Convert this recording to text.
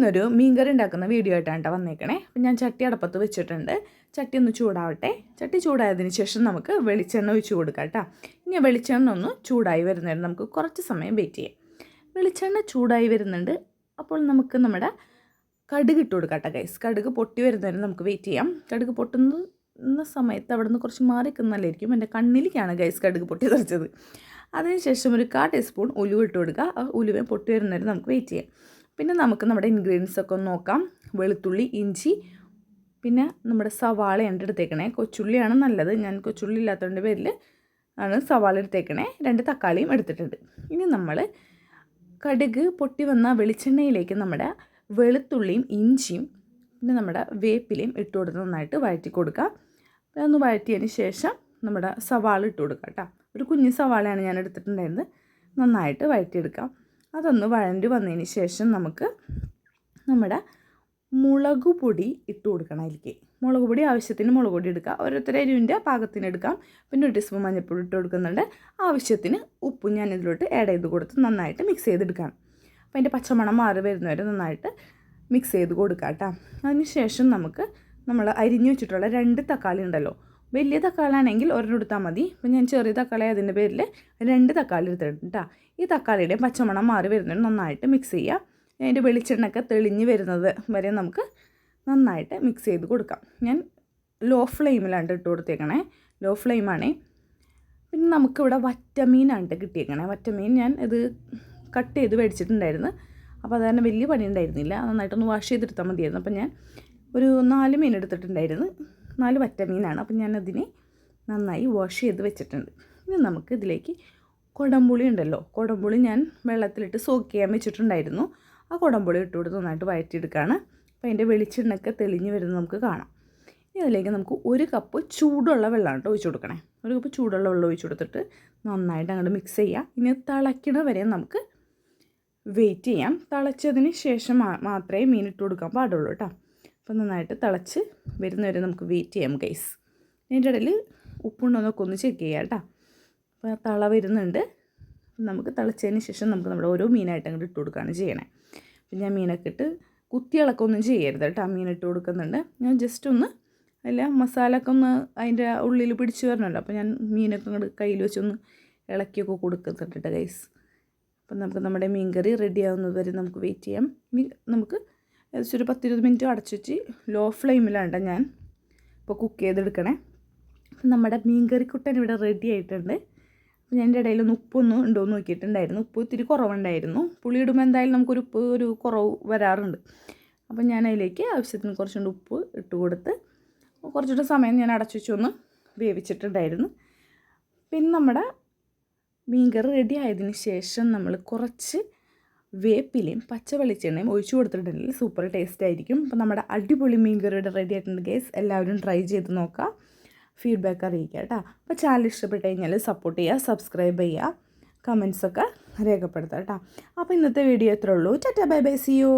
ഇന്നൊരു മീൻകറി ഉണ്ടാക്കുന്ന വീഡിയോ ആയിട്ടാണ് വന്നേക്കണേ. അപ്പം ഞാൻ ചട്ടി അടപ്പത്ത് വെച്ചിട്ടുണ്ട്. ചട്ടി ഒന്ന് ചൂടാവട്ടെ. ചട്ടി ചൂടായതിന് ശേഷം നമുക്ക് വെളിച്ചെണ്ണ ഒഴിച്ച് കൊടുക്കാം കേട്ടോ. ഇനി വെളിച്ചെണ്ണ ഒന്ന് ചൂടായി വരുന്നതിന് നമുക്ക് കുറച്ച് സമയം വെയിറ്റ് ചെയ്യാം. വെളിച്ചെണ്ണ ചൂടായി വരുന്നുണ്ട്. അപ്പോൾ നമുക്ക് നമ്മുടെ കടുക് ഇട്ട് കൊടുക്കാം കേട്ടോ ഗൈസ്. കടുക് പൊട്ടി വരുന്നതിന് നമുക്ക് വെയിറ്റ് ചെയ്യാം. കടുക് പൊട്ടുന്ന സമയത്ത് അവിടെ നിന്ന് കുറച്ച് മാറി നിൽക്കുന്നതായിരിക്കും. എൻ്റെ കണ്ണിലേക്കാണ് ഗൈസ് കടുക് പൊട്ടി തെറിച്ചത്. അതിനുശേഷം ഒരു 1/4 ടീസ്പൂൺ ഉലുവ ഇട്ട് കൊടുക്കുക. ആ ഉലുവ പൊട്ടി വരുന്നതിന് നമുക്ക് വെയിറ്റ് ചെയ്യാം. പിന്നെ നമുക്ക് നമ്മുടെ ഇൻഗ്രീഡിയൻസ് ഒക്കെ ഒന്ന് നോക്കാം. വെളുത്തുള്ളി, ഇഞ്ചി, പിന്നെ നമ്മുടെ സവാള ഉണ്ട് എടുത്തേക്കണേ. കൊച്ചുള്ളിയാണ് നല്ലത്. ഞാൻ കൊച്ചുള്ളി ഇല്ലാത്തതിൻ്റെ പേരിൽ ആണ് സവാള എടുത്തേക്കണേ. 2 തക്കാളിയും എടുത്തിട്ടുണ്ട്. ഇനി നമ്മൾ കടുക് പൊട്ടി വന്ന വെളിച്ചെണ്ണയിലേക്ക് നമ്മുടെ വെളുത്തുള്ളിയും ഇഞ്ചിയും പിന്നെ നമ്മുടെ വേപ്പിലയും ഇട്ട് കൊടുത്ത് നന്നായിട്ട് വഴറ്റി കൊടുക്കുക. അതൊന്ന് വഴറ്റിയതിന് ശേഷം നമ്മുടെ സവാള ഇട്ട് കൊടുക്കുക കേട്ടോ. ഒരു കുഞ്ഞ് സവാളയാണ് ഞാൻ എടുത്തിട്ടുണ്ടായിരുന്നത്. നന്നായിട്ട് വഴറ്റിയെടുക്കാം. അതൊന്ന് വഴണ്ടി വന്നതിന് ശേഷം നമുക്ക് നമ്മുടെ മുളക് പൊടി ഇട്ട് കൊടുക്കണം. അതിലേക്ക് മുളക് പൊടി ആവശ്യത്തിന് മുളക് പൊടി എടുക്കുക. ഓരോരുത്തർ എരിവിൻ്റെ പാകത്തിന് എടുക്കാം. പിന്നെ 1 ടീസ്പൂൺ മഞ്ഞൾപ്പൊടി ഇട്ട് കൊടുക്കുന്നുണ്ട്. ആവശ്യത്തിന് ഉപ്പും ഞാൻ ഇതിലോട്ട് ആഡ് ചെയ്ത് കൊടുത്ത് നന്നായിട്ട് മിക്സ് ചെയ്തെടുക്കാം. അപ്പോൾ അതിൻ്റെ പച്ചമണം മാറി വരുന്നവരെ നന്നായിട്ട് മിക്സ് ചെയ്ത് കൊടുക്കാം കേട്ടോ. അതിന് ശേഷം നമുക്ക് നമ്മൾ അരിഞ്ഞു വെച്ചിട്ടുള്ള 2 തക്കാളി ഉണ്ടല്ലോ. വലിയ തക്കാളി ആണെങ്കിൽ ഒരെണ്ണം എടുത്താൽ മതി. അപ്പോൾ ഞാൻ ചെറിയ തക്കാളി അതിൻ്റെ പേരിൽ 2 തക്കാളി എടുത്തിട്ടുണ്ട് കേട്ടോ. ഈ തക്കാളിയുടെ പച്ചമണം മാറി വരുന്നത് നന്നായിട്ട് മിക്സ് ചെയ്യുക. അതിൻ്റെ വെളിച്ചെണ്ണയൊക്കെ തെളിഞ്ഞ് വരുന്നത് വരെ നമുക്ക് നന്നായിട്ട് മിക്സ് ചെയ്ത് കൊടുക്കാം. ഞാൻ ലോ ഫ്ലെയിമിലാണ് ഇട്ട് കൊടുത്തേക്കണേ. ലോ ഫ്ലെയിമാണേ. പിന്നെ നമുക്കിവിടെ വറ്റമീനാണ് കിട്ടിയേക്കണേ. വറ്റമീൻ ഞാൻ ഇത് കട്ട് ചെയ്ത് മേടിച്ചിട്ടുണ്ടായിരുന്നു. അപ്പോൾ അത് തന്നെ വലിയ പണി ഉണ്ടായിരുന്നില്ല. നന്നായിട്ടൊന്ന് വാഷ് ചെയ്തെടുത്താൽ മതിയായിരുന്നു. അപ്പോൾ ഞാൻ ഒരു 4 മീൻ എടുത്തിട്ടുണ്ടായിരുന്നു. 4 വറ്റമീനാണ്. അപ്പം ഞാനതിനെ നന്നായി വാഷ് ചെയ്ത് വെച്ചിട്ടുണ്ട്. ഇനി നമുക്ക് ഇതിലേക്ക് കുടംപുളി ഉണ്ടല്ലോ. കുടംപുളി ഞാൻ വെള്ളത്തിലിട്ട് സോക്ക് ചെയ്യാൻ വെച്ചിട്ടുണ്ടായിരുന്നു. ആ കുടംപുളി ഇട്ട് കൊടുത്ത് നന്നായിട്ട് വഴറ്റിയെടുക്കുകയാണ്. അപ്പോൾ അതിൻ്റെ വെളിച്ചെണ്ണയൊക്കെ തെളിഞ്ഞ് വരുന്നത് നമുക്ക് കാണാം. ഇനി അതിലേക്ക് നമുക്ക് 1 കപ്പ് ചൂടുള്ള വെള്ളമാണ് ഒഴിച്ച് കൊടുക്കണേ. 1 കപ്പ് ചൂടുള്ള വെള്ളം ഒഴിച്ച് കൊടുത്തിട്ട് നന്നായിട്ട് അങ്ങോട്ട് മിക്സ് ചെയ്യുക. ഇനി തിളയ്ക്കണ വരെ നമുക്ക് വെയിറ്റ് ചെയ്യാം. തിളച്ചതിന് ശേഷം മാത്രമേ മീൻ ഇട്ട് കൊടുക്കാൻ പാടുള്ളൂ കേട്ടോ. അപ്പോൾ നന്നായിട്ട് തിളച്ച് വരുന്നവരെ നമുക്ക് വെയിറ്റ് ചെയ്യാം ഗൈസ്. അതിൻ്റെ ഇടയിൽ ഉപ്പുണ്ടോന്നൊക്കെ ഒന്ന് ചെക്ക് ചെയ്യാം കേട്ടോ. അപ്പോൾ തള വരുന്നുണ്ട്. നമുക്ക് തിളച്ചതിന് ശേഷം നമുക്ക് നമ്മുടെ ഓരോ മീനായിട്ട് അങ്ങോട്ട് ഇട്ട് കൊടുക്കുകയാണ് ചെയ്യണേ. അപ്പം ഞാൻ മീനൊക്കെ ഇട്ട് കുത്തിയിളക്കൊന്നും ചെയ്യരുത് കേട്ടോ. മീൻ ഇട്ട് കൊടുക്കുന്നുണ്ട്. ഞാൻ ജസ്റ്റ് ഒന്ന് അല്ല മസാലയൊക്കെ ഒന്ന് അതിൻ്റെ ഉള്ളിൽ പിടിച്ച് വരണമല്ലോ. അപ്പോൾ ഞാൻ മീനൊക്കെ അങ്ങോട്ട് കയ്യിൽ വെച്ചൊന്ന് ഇളക്കിയൊക്കെ കൊടുക്കുന്നുണ്ട് ഗൈസ്. അപ്പം നമുക്ക് നമ്മുടെ മീൻ കറി റെഡി ആവുന്നത് വരെ നമുക്ക് വെയിറ്റ് ചെയ്യാം. ഇനി നമുക്ക് ഏകദേശം ഒരു 10-20 മിനിറ്റ് അടച്ചു വെച്ച് ലോ ഫ്ലെയിമിലാണ് ഞാൻ ഇപ്പോൾ കുക്ക് ചെയ്തെടുക്കണേ. അപ്പം നമ്മുടെ മീൻ കറിക്കുട്ടൻ ഇവിടെ റെഡി ആയിട്ടുണ്ട്. അപ്പോൾ ഞാൻ എൻ്റെ ഇടയിലൊന്ന് ഉപ്പൊന്നും ഉണ്ടോ എന്ന് നോക്കിയിട്ടുണ്ടായിരുന്നു. ഉപ്പ് ഇത്തിരി കുറവുണ്ടായിരുന്നു. പുളി ഇടുമ്പോൾ എന്തായാലും നമുക്കൊരു ഉപ്പ് ഒരു കുറവ് വരാറുണ്ട്. അപ്പം ഞാൻ അതിലേക്ക് ആവശ്യത്തിന് കുറച്ചുകൊണ്ട് ഉപ്പ് ഇട്ട് കൊടുത്ത് കുറച്ചുകൂടെ സമയം ഞാൻ അടച്ചു വെച്ചൊന്ന് വേവിച്ചിട്ടുണ്ടായിരുന്നു. പിന്നെ നമ്മുടെ മീൻ കറി റെഡി ആയതിന് ശേഷം നമ്മൾ കുറച്ച് വേപ്പിലയും പച്ച വെളിച്ചെണ്ണയും ഒഴിച്ചു കൊടുത്തിട്ടുണ്ടെങ്കിൽ സൂപ്പർ ടേസ്റ്റ് ആയിരിക്കും. അപ്പോൾ നമ്മുടെ അടിപൊളി മീൻ കറിയുടെ റെഡി ആയിട്ടുണ്ട് ഗൈസ്. എല്ലാവരും ട്രൈ ചെയ്ത് നോക്കുക. ഫീഡ്ബാക്ക് അറിയിക്കുക കേട്ടോ. അപ്പോൾ ചാനൽ ഇഷ്ടപ്പെട്ട് കഴിഞ്ഞാൽ സപ്പോർട്ട് ചെയ്യുക, സബ്സ്ക്രൈബ് ചെയ്യുക, കമൻസൊക്കെ രേഖപ്പെടുത്തുക കേട്ടോ. അപ്പോൾ ഇന്നത്തെ വീഡിയോ ഇത്രേ ഉള്ളൂ. Tata bye bye, see U.